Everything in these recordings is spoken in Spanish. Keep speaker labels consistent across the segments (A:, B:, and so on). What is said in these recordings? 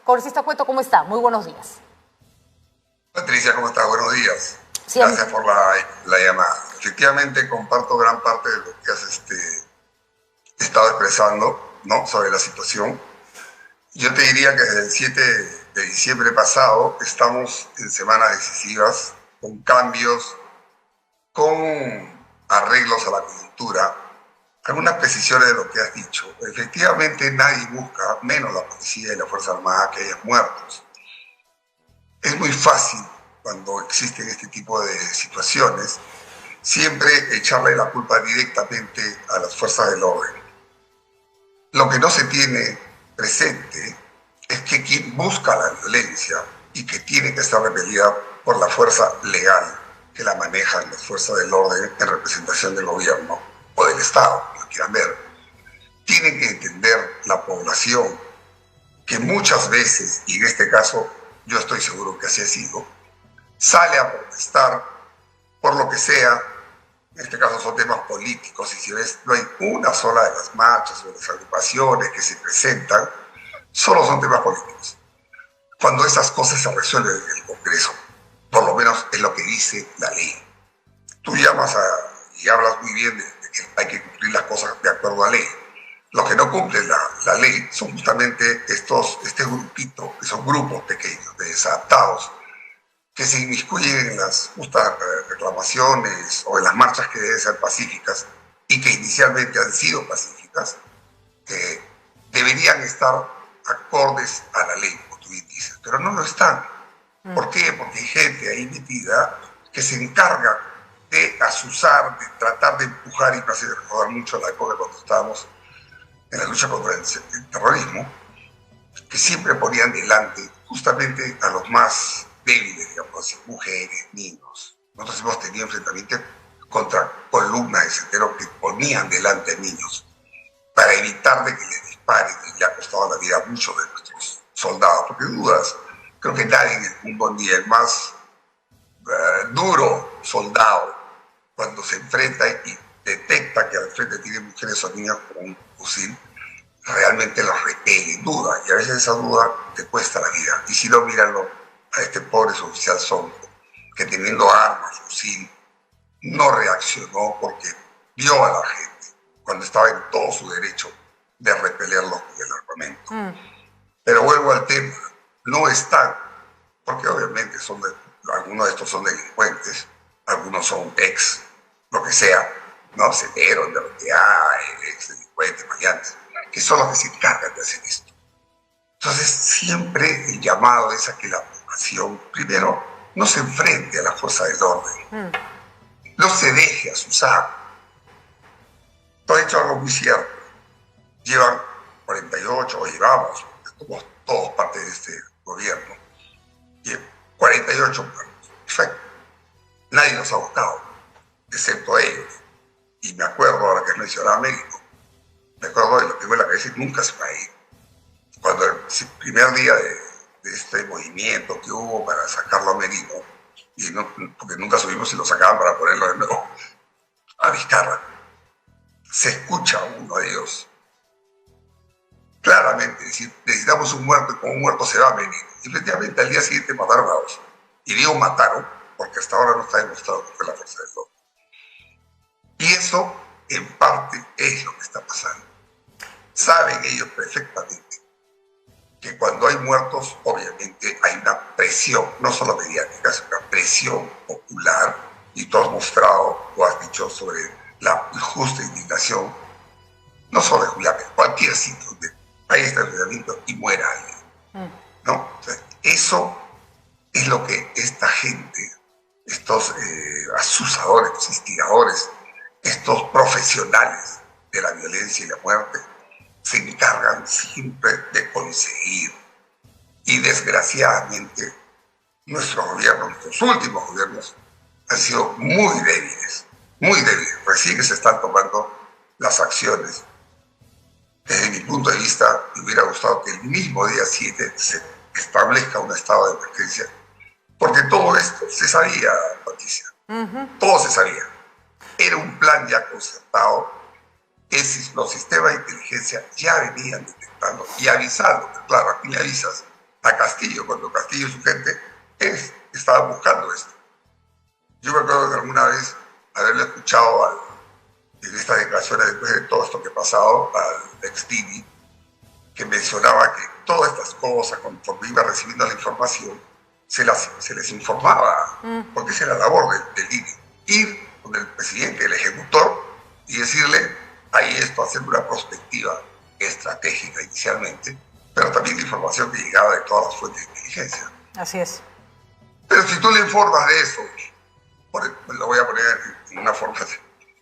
A: Congresista Cueto, ¿cómo está? Muy buenos días.
B: Patricia, ¿cómo estás? Buenos días.
A: Sí,
B: Gracias por la llamada. Efectivamente, comparto gran parte de lo que has estado expresando, ¿no?, sobre la situación. Yo te diría que desde el 7 de diciembre pasado estamos en semanas decisivas, con cambios, con arreglos a la coyuntura, algunas precisiones de lo que has dicho. Efectivamente, nadie busca, menos la policía y la Fuerza Armada, que haya muertos. Es muy fácil, cuando existen este tipo de situaciones, siempre echarle la culpa directamente a las fuerzas del orden. Lo que no se tiene presente es que quien busca la violencia y que tiene que estar repelida por la fuerza legal que la manejan las fuerzas del orden en representación del gobierno o del Estado, como quieran ver, tienen que entender la población que muchas veces, y en este caso yo estoy seguro que así ha sido, sale a protestar por lo que sea. En este caso son temas políticos, y si ves, no hay una sola de las marchas o de las agrupaciones que se presentan, solo son temas políticos. Cuando esas cosas se resuelven en el Congreso, por lo menos es lo que dice la ley. Tú llamas y hablas muy bien de que hay que cumplir las cosas de acuerdo a la ley. Los que no cumplen la ley son justamente este grupito, que son grupos pequeños, de desadaptados, que se inmiscuyen en las justas reclamaciones o en las marchas que deben ser pacíficas y que inicialmente han sido pacíficas, deberían estar acordes a la ley, como tú bien dices, pero no lo están. ¿Por qué? Porque hay gente ahí metida que se encarga de azuzar, de tratar de empujar, y me hace recordar mucho la época cuando estábamos en la lucha contra el terrorismo, que siempre ponían delante justamente a los más débiles, digamos así, mujeres, niños. Nosotros hemos tenido enfrentamientos contra columnas de sendero que ponían delante a niños para evitar de que les disparen, y le ha costado la vida a muchos de nuestros soldados, porque dudas, creo que nadie en el mundo, ni el más duro soldado, cuando se enfrenta y detecta que al frente tiene mujeres o niños con un fusil, realmente los repele, duda, y a veces esa duda te cuesta la vida. Y si no, míralo a este pobre oficial Sonko, que teniendo armas, fusil, no reaccionó porque vio a la gente cuando estaba en todo su derecho de repelerlos con el armamento. Pero vuelvo al tema, no están, porque obviamente algunos de estos son delincuentes, algunos son ex, lo que sea, ¿no? Senderos, de lo que hay, ex delincuentes, maleantes, que son los que se encargan de hacer esto. Entonces, siempre el llamado es a que la población, primero, no se enfrente a la fuerza del orden, no se deje azuzar. Tú has hecho algo muy cierto. Llevan 48, o llevamos, somos todos parte de este gobierno, y 48 muertos. Perfecto. Nadie nos ha votado, excepto ellos. Y me acuerdo, ahora que mencionaba México, me acuerdo de lo que tengo en la cabeza y nunca se va a ir. Cuando el primer día de este movimiento que hubo para sacarlo a Merino, y no, porque nunca subimos y lo sacaban para ponerlo de nuevo a Vizcarra, se escucha a uno de ellos claramente decir: necesitamos un muerto, y con un muerto se va a Merino. Y efectivamente al día siguiente mataron a dos. Y digo mataron porque hasta ahora no está demostrado que fue la fuerza del orden. Y eso, en parte, es lo que está pasando. Saben ellos perfectamente que cuando hay muertos, obviamente hay una presión, no solo mediática, sino una presión popular, y tú has mostrado, o has dicho sobre la justa indignación, no solo de Julián, en cualquier sitio donde hay estacionamiento y muera alguien, ¿no? O sea, eso es lo que esta gente, estos azuzadores, estos instigadores, estos profesionales de la violencia y la muerte, se encargan siempre de conseguir. Y desgraciadamente nuestros gobiernos, nuestros últimos gobiernos, han sido muy débiles, muy débiles. Recién que se están tomando las acciones. Desde mi punto de vista, me hubiera gustado que el mismo día 7 se establezca un estado de emergencia, porque todo esto se sabía, Patricia. Todo se sabía. Era un plan ya concertado, que los sistemas de inteligencia ya venían detectando y avisando. Claro, aquí me avisas, Castillo, cuando Castillo y su gente estaban buscando esto. Yo me acuerdo que alguna vez haberle escuchado en estas declaraciones, después de todo esto que ha pasado, al ex Dini, que mencionaba que todas estas cosas, conforme iba recibiendo la información, se les informaba, porque esa era la labor del Dini. Ir con el presidente, el ejecutor, y decirle, hay esto, hacer una perspectiva estratégica inicialmente, pero también la información que llegaba de todas las fuentes de inteligencia.
A: Así es.
B: Pero si tú le informas de eso, lo voy a poner en una forma,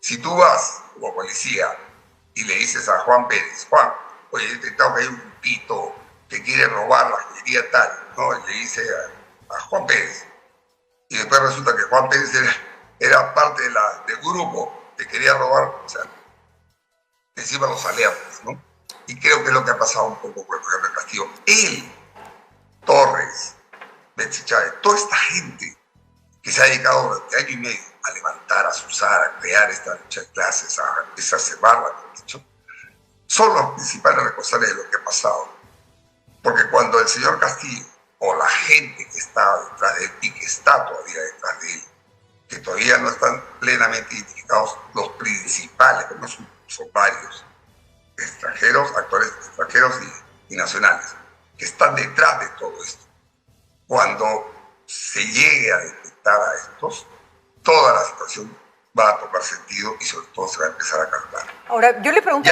B: si tú vas como policía y le dices a Juan Pérez, Juan, oye, he detectado que hay un grupito que quiere robar la joyería tal, ¿no? Y le dice a Juan Pérez, y después resulta que Juan Pérez era parte del grupo que quería robar, o sea, encima los aliados, ¿no? Y creo que es lo que ha pasado un poco con el gobierno de Castillo. Él, Torres, Betsy Chávez, toda esta gente que se ha dedicado durante año y medio a levantar, a azuzar, a crear esta lucha de clases, a exacerbarla, son los principales responsables de lo que ha pasado. Porque cuando el señor Castillo, o la gente que está detrás de él y que está todavía detrás de él, que todavía no están plenamente identificados, los principales, que no son varios, extranjeros, actores extranjeros y nacionales, que están detrás de todo esto. Cuando se llegue a detectar a estos, toda la situación va a tomar sentido y sobre todo se va a empezar a calmar.
A: Ahora, yo le pregunto,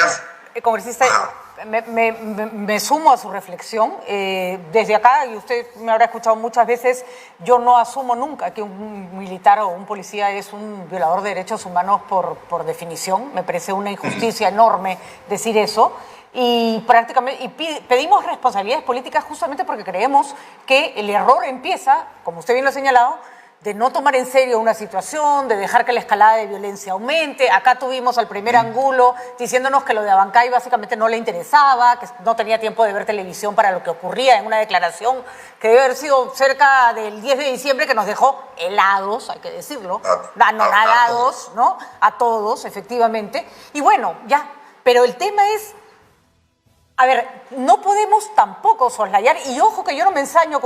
A: congresista, me sumo a su reflexión. Desde acá, y usted me habrá escuchado muchas veces, yo no asumo nunca que un militar o un policía es un violador de derechos humanos por definición. Me parece una injusticia enorme decir eso. Y pedimos responsabilidades políticas justamente porque creemos que el error empieza, como usted bien lo ha señalado, de no tomar en serio una situación, de dejar que la escalada de violencia aumente. Acá tuvimos al primer Angulo diciéndonos que lo de Abancay básicamente no le interesaba, que no tenía tiempo de ver televisión para lo que ocurría en una declaración que debe haber sido cerca del 10 de diciembre, que nos dejó helados, hay que decirlo, anonadados, ¿no? A todos, efectivamente. Y bueno, ya, pero el tema es, a ver, no podemos tampoco soslayar, y ojo que yo no me ensaño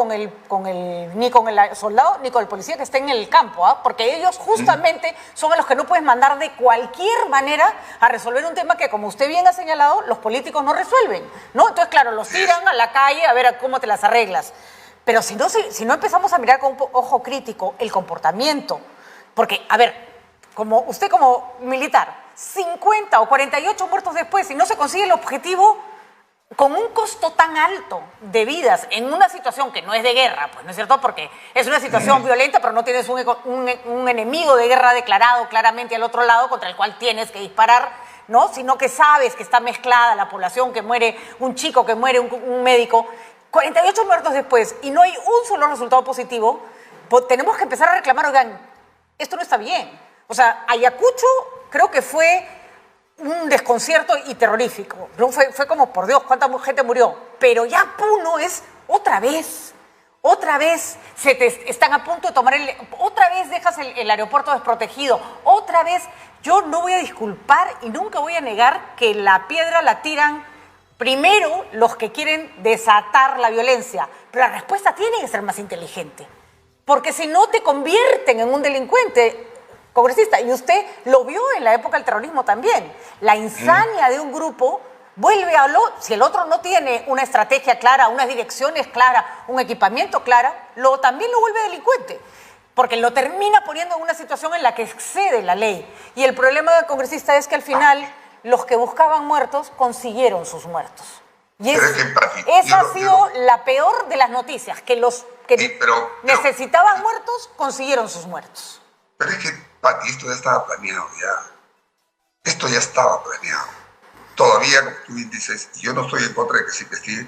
A: ni con el soldado ni con el policía que esté en el campo, ¿eh? Porque ellos justamente son a los que no puedes mandar de cualquier manera a resolver un tema que, como usted bien ha señalado, los políticos no resuelven, ¿no? Entonces, claro, los tiran a la calle a ver cómo te las arreglas. Pero si no empezamos a mirar con un ojo crítico el comportamiento, porque, a ver, usted como militar, 50 o 48 muertos después, si no se consigue el objetivo, con un costo tan alto de vidas en una situación que no es de guerra, pues no es cierto, porque es una situación violenta, pero no tienes un enemigo de guerra declarado claramente al otro lado contra el cual tienes que disparar, ¿no? Sino que sabes que está mezclada la población, que muere un chico, que muere un médico. 48 muertos después y no hay un solo resultado positivo, pues tenemos que empezar a reclamar, oigan, esto no está bien. O sea, Ayacucho creo que fue un desconcierto y terrorífico. Fue como, por Dios, cuánta gente murió. Pero ya Puno es otra vez están a punto de tomar otra vez dejas el aeropuerto desprotegido, otra vez. Yo no voy a disculpar y nunca voy a negar que la piedra la tiran primero los que quieren desatar la violencia, pero la respuesta tiene que ser más inteligente, porque si no te convierten en un delincuente, congresista, y usted lo vio en la época del terrorismo también. La insania de un grupo vuelve si el otro no tiene una estrategia clara, unas direcciones claras, un equipamiento claro, también lo vuelve delincuente, porque lo termina poniendo en una situación en la que excede la ley. Y el problema del congresista es que al final los que buscaban muertos consiguieron sus muertos. Y esa ha sido la peor de las noticias, que los que necesitaban muertos consiguieron sus muertos.
B: Pero es que, Pati, esto ya estaba planeado ya. Esto ya estaba planeado. Todavía, como tú dices, yo no estoy en contra de que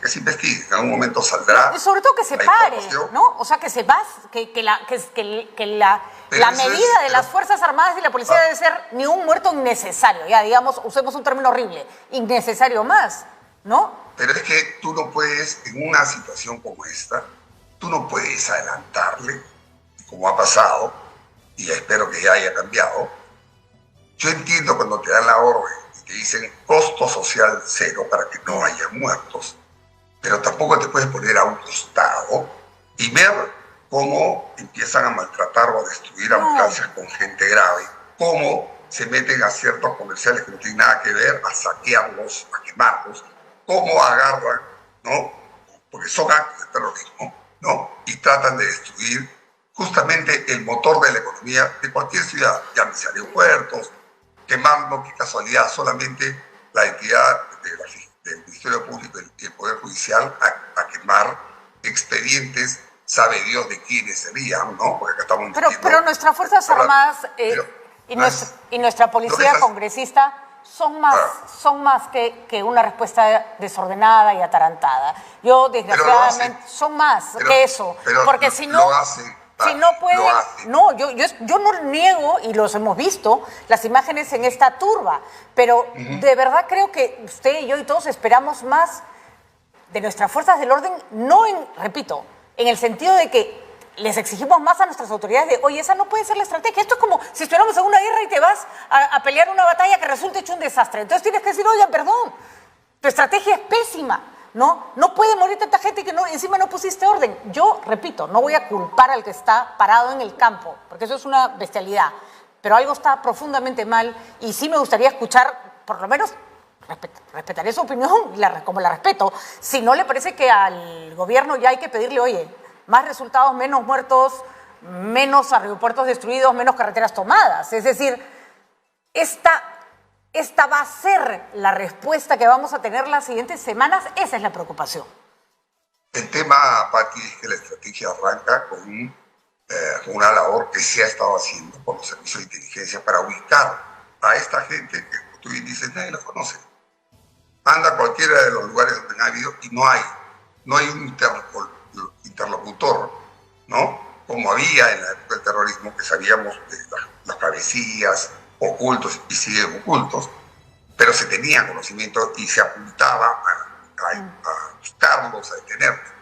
B: se investigue. En algún momento saldrá.
A: Y sobre todo que se pare, ¿no? O sea, que la medida de las Fuerzas Armadas y la Policía debe ser ni un muerto innecesario. Ya, digamos, usemos un término horrible. Innecesario más, ¿no?
B: Pero es que tú no puedes, en una situación como esta, tú no puedes adelantarle, como ha pasado, y espero que ya haya cambiado. Yo entiendo cuando te dan la orden y te dicen costo social cero para que no haya muertos, pero tampoco te puedes poner a un costado cómo empiezan a maltratar o a destruir ambulancias con gente grave, cómo se meten a ciertos comerciales que no tienen nada que ver, a saquearlos, a quemarlos, cómo agarran, ¿no? Porque son actos de terrorismo, ¿no? Y tratan de destruir justamente el motor de la economía de cualquier ciudad, llámese aeropuertos, quemando, qué casualidad, solamente la entidad del Ministerio Público y el Poder Judicial a quemar expedientes, sabe Dios de quiénes serían, ¿no? Porque acá estamos
A: pero nuestras Fuerzas Armadas y nuestra policía congresista son más que una respuesta desordenada y atarantada. Yo, desgraciadamente, son más que eso. Porque si no... Si no pueden, no, yo no niego, y los hemos visto, las imágenes en esta turba, pero de verdad creo que usted y yo y todos esperamos más de nuestras fuerzas del orden, repito, en el sentido de que les exigimos más a nuestras autoridades de, oye, esa no puede ser la estrategia. Esto es como si estuviéramos en una guerra y te vas a pelear una batalla que resulte hecho un desastre. Entonces tienes que decir, oye, perdón, tu estrategia es pésima. No puede morir tanta gente que encima no pusiste orden. Yo, repito, no voy a culpar al que está parado en el campo, porque eso es una bestialidad, pero algo está profundamente mal y sí me gustaría escuchar, por lo menos, respetaré su opinión como la respeto. Si no le parece que al gobierno ya hay que pedirle, oye, más resultados, menos muertos, menos aeropuertos destruidos, menos carreteras tomadas. Es decir, esta va a ser la respuesta que vamos a tener las siguientes semanas. Esa es la preocupación.
B: El tema, Pati, es que la estrategia arranca con una labor que se ha estado haciendo por los servicios de inteligencia para ubicar a esta gente que, como tú bien dices, nadie la conoce. Anda a cualquiera de los lugares donde ha habido y no hay un interlocutor, ¿no? Como había en la época del terrorismo, que sabíamos de las cabecillas ocultos y siguen ocultos, pero se tenía conocimiento y se apuntaba a buscarlos, a detenerlos.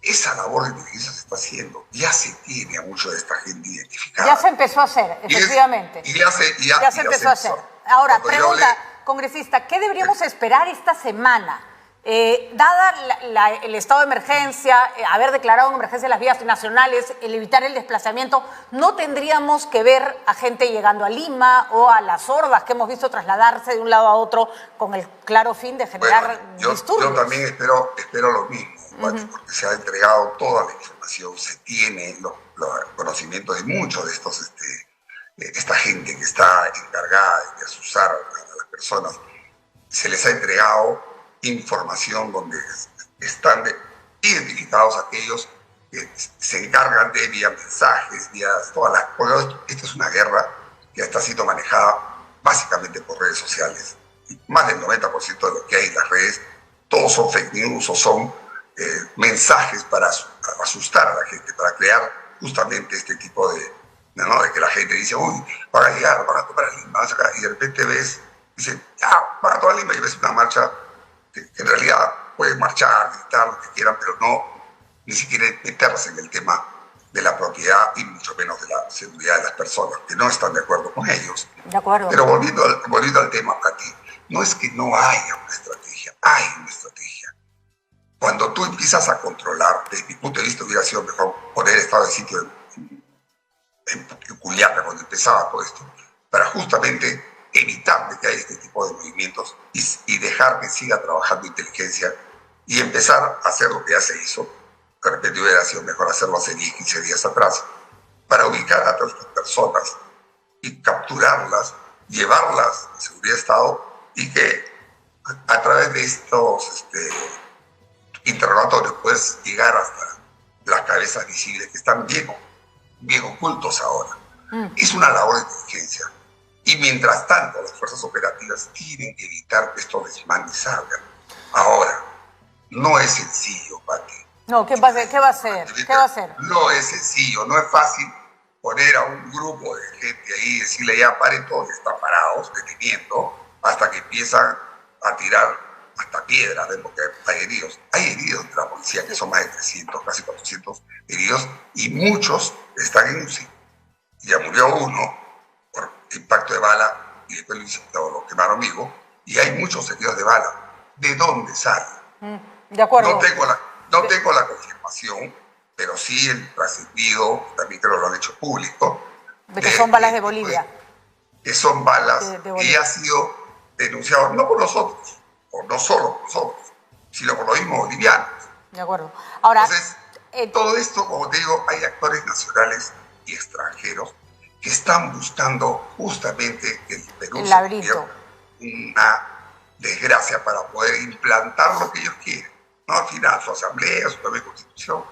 B: Esa labor de inteligencia se está haciendo, ya se tiene a mucha de esta gente identificada.
A: Ya se empezó a hacer, efectivamente. Ya se empezó a hacer. Ahora, pregunta, congresista, ¿qué deberíamos esperar esta semana? Dada el estado de emergencia, haber declarado en emergencia las vías nacionales, el evitar el desplazamiento, ¿no tendríamos que ver a gente llegando a Lima o a las hordas que hemos visto trasladarse de un lado a otro con el claro fin de generar disturbios?
B: Yo también espero lo mismo, porque se ha entregado toda la información, se tiene los conocimientos de muchos de estos, esta gente que está encargada de asusar a las personas, se les ha entregado información donde están identificados aquellos que se encargan de vía mensajes, vía todas las... Porque esta es una guerra que está siendo manejada básicamente por redes sociales. Más del 90% de lo que hay en las redes, todos son fake news o son mensajes para asustar a la gente, para crear justamente este tipo de que la gente dice, uy, van a llegar, van a tomar Lima, y de repente ves, dicen, ya, van a tomar Lima, y ves una marcha que en realidad pueden marchar, gritar, lo que quieran, pero ni siquiera meterse en el tema de la propiedad y mucho menos de la seguridad de las personas, que no están de acuerdo con ellos.
A: De acuerdo.
B: Pero volviendo al tema, Pati, no es que no haya una estrategia, hay una estrategia. Cuando tú empiezas a controlar, desde mi punto de vista hubiera sido mejor poner estado de sitio en Culiacán, cuando empezaba todo esto, para justamente evitar que haya este tipo de movimientos y dejar que siga trabajando inteligencia y empezar a hacer lo que ya se hizo. De repente hubiera sido mejor hacerlo hace 10, 15 días atrás, para ubicar a todas estas personas y capturarlas, llevarlas a seguridad de Estado y que a través de estos interrogatorios puedes llegar hasta las cabezas visibles que están bien ocultos ahora. Es una labor de inteligencia. Y mientras tanto, las fuerzas operativas tienen que evitar que estos desmanes salgan. Ahora, no es sencillo, Pati.
A: No, ¿qué va a hacer? ¿Qué va a hacer?
B: No es sencillo, no es fácil poner a un grupo de gente ahí y decirle ya paren todos, están parados, deteniendo, hasta que empiezan a tirar hasta piedras, porque hay heridos. Hay heridos de la policía, que son más de 300, casi 400 heridos, y muchos están en UCI. Ya murió uno por impacto de bala y después lo quemaron vivo, y hay muchos heridos de bala. ¿De dónde sale?
A: De acuerdo.
B: No tengo la confirmación, pero sí el trascendido, también creo que lo han hecho público.
A: De que son balas de Bolivia.
B: Que son balas
A: de
B: que
A: Bolivia.
B: ha sido denunciado no por nosotros, o no solo por nosotros, sino por los mismos bolivianos.
A: De acuerdo. Ahora,
B: entonces, todo esto, como te digo, hay actores nacionales y extranjeros que están buscando justamente que el Perú
A: el
B: se
A: laberinto.
B: convierta en una desgracia para poder implantar lo que ellos quieren. ¿No? Al final, su asamblea, su propia constitución.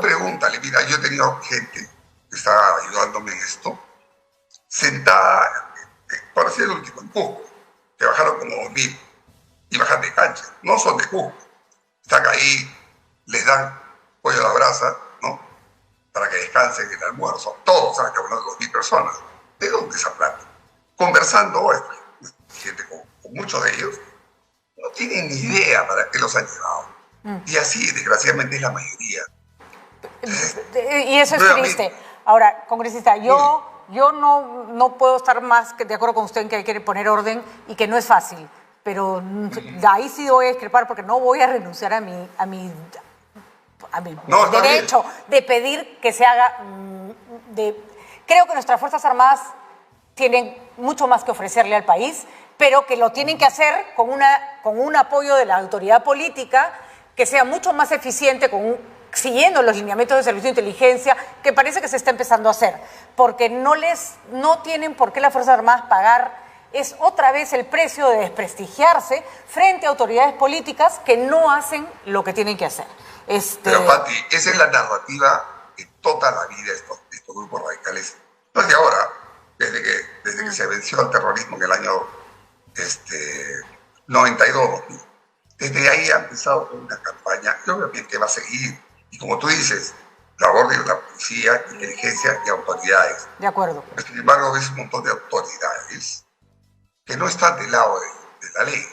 B: Pregúntale, mira, yo he tenido gente que está ayudándome en esto, sentada, por decir el último, en Cusco, que bajaron como 2.000 y bajan de cancha. No son de Cusco. Están ahí, les dan pollo a la brasa, ¿no? Para que descansen en el almuerzo. Todos, ¿sabes? Que hablando de 2.000 personas. ¿De dónde esa plata? Conversando, gente con muchos de ellos, no tienen ni idea para qué los han llevado. Y así, desgraciadamente, es la mayoría.
A: Y eso es triste. Ahora, congresista, yo no puedo estar más que de acuerdo con usted en que hay que poner orden y que no es fácil, pero ahí sí voy a discrepar porque no voy a renunciar a mi derecho de pedir que se haga. Creo que nuestras Fuerzas Armadas tienen mucho más que ofrecerle al país, pero que lo tienen que hacer con un apoyo de la autoridad política que sea mucho más eficiente, siguiendo los lineamientos de servicio de inteligencia, que parece que se está empezando a hacer, porque no tienen por qué las Fuerzas Armadas pagar, es otra vez el precio de desprestigiarse frente a autoridades políticas que no hacen lo que tienen que hacer.
B: Pero Pati, esa es la narrativa de toda la vida de estos grupos radicales. No es de ahora, desde que se venció el terrorismo en el año 92. Desde ahí ha empezado una campaña que obviamente va a seguir. Y como tú dices, labor de la policía, inteligencia y autoridades.
A: De acuerdo.
B: Pero, sin embargo, ves un montón de autoridades que no están del lado de la ley.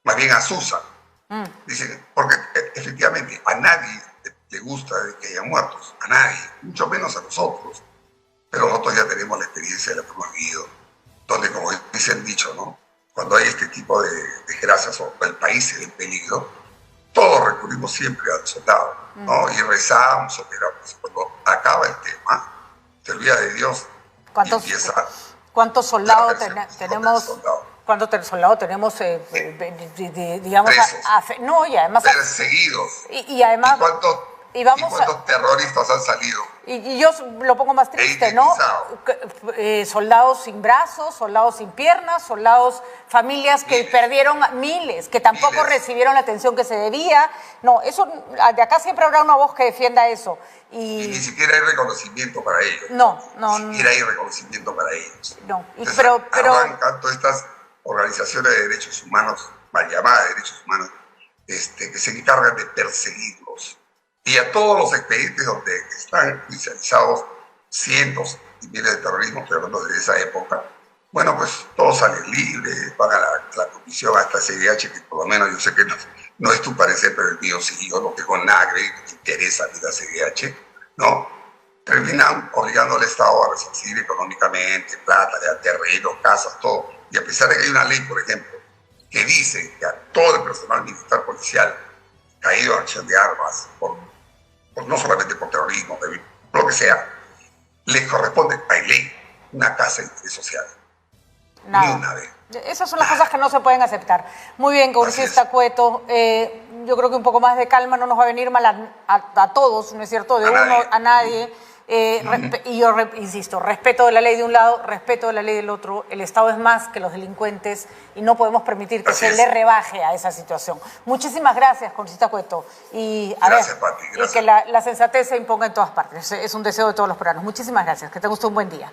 B: Más bien asusan. Dicen, porque efectivamente a nadie le gusta que haya muertos. A nadie. Mucho menos a nosotros. Pero nosotros ya tenemos la experiencia de la que hemos vivido. Donde, como dice el dicho, ¿no? Cuando hay este tipo de desgracias o el país se ve en peligro, todos recurrimos siempre al soldado, ¿no? Y rezamos, oramos. Cuando acaba el tema, se olvida de Dios y empieza...
A: ¿Cuántos soldados tenemos? ¿Cuántos soldados tenemos, digamos, no, y además...
B: perseguidos.
A: Y además...
B: ¿Y cuántos terroristas han salido?
A: Y yo lo pongo más triste, ¿no? Soldados sin brazos, soldados sin piernas, familias que perdieron miles, que tampoco recibieron la atención que se debía. No, eso, de acá siempre habrá una voz que defienda eso. Y
B: ni siquiera hay reconocimiento para ellos.
A: No.
B: Ni siquiera hay reconocimiento para ellos.
A: No,
B: entonces, arrancan todas estas organizaciones de derechos humanos, mal llamadas de derechos humanos, que se encargan de perseguirlos. Y a todos los expedientes donde están judicializados cientos y miles de terrorismos, estoy hablando de esa época, bueno, pues todos salen libres, van a la comisión hasta CIDH, que por lo menos yo sé que no es tu parecer, pero el mío sí, yo no tengo nada que me interesa ni la CIDH, ¿no? Terminan obligando al Estado a resarcir económicamente, plata, terrenos, casas, todo. Y a pesar de que hay una ley, por ejemplo, que dice que a todo el personal militar policial caído en acción de armas, no solamente por terrorismo, lo que sea, les corresponde, hay ley, una casa de interés social.
A: Nada.
B: Ni una vez.
A: Esas son las cosas que no se pueden aceptar. Muy bien, congresista Cueto. Yo creo que un poco más de calma no nos va a venir mal a todos, ¿no es cierto? A nadie. Y yo insisto, respeto de la ley de un lado, respeto de la ley del otro. El Estado es más que los delincuentes y no podemos permitir que se le rebaje a esa situación. Muchísimas gracias, congresista Cueto. Y
B: Pati,
A: y que la sensatez se imponga en todas partes. Es un deseo de todos los peruanos. Muchísimas gracias. Que tenga usted un buen día.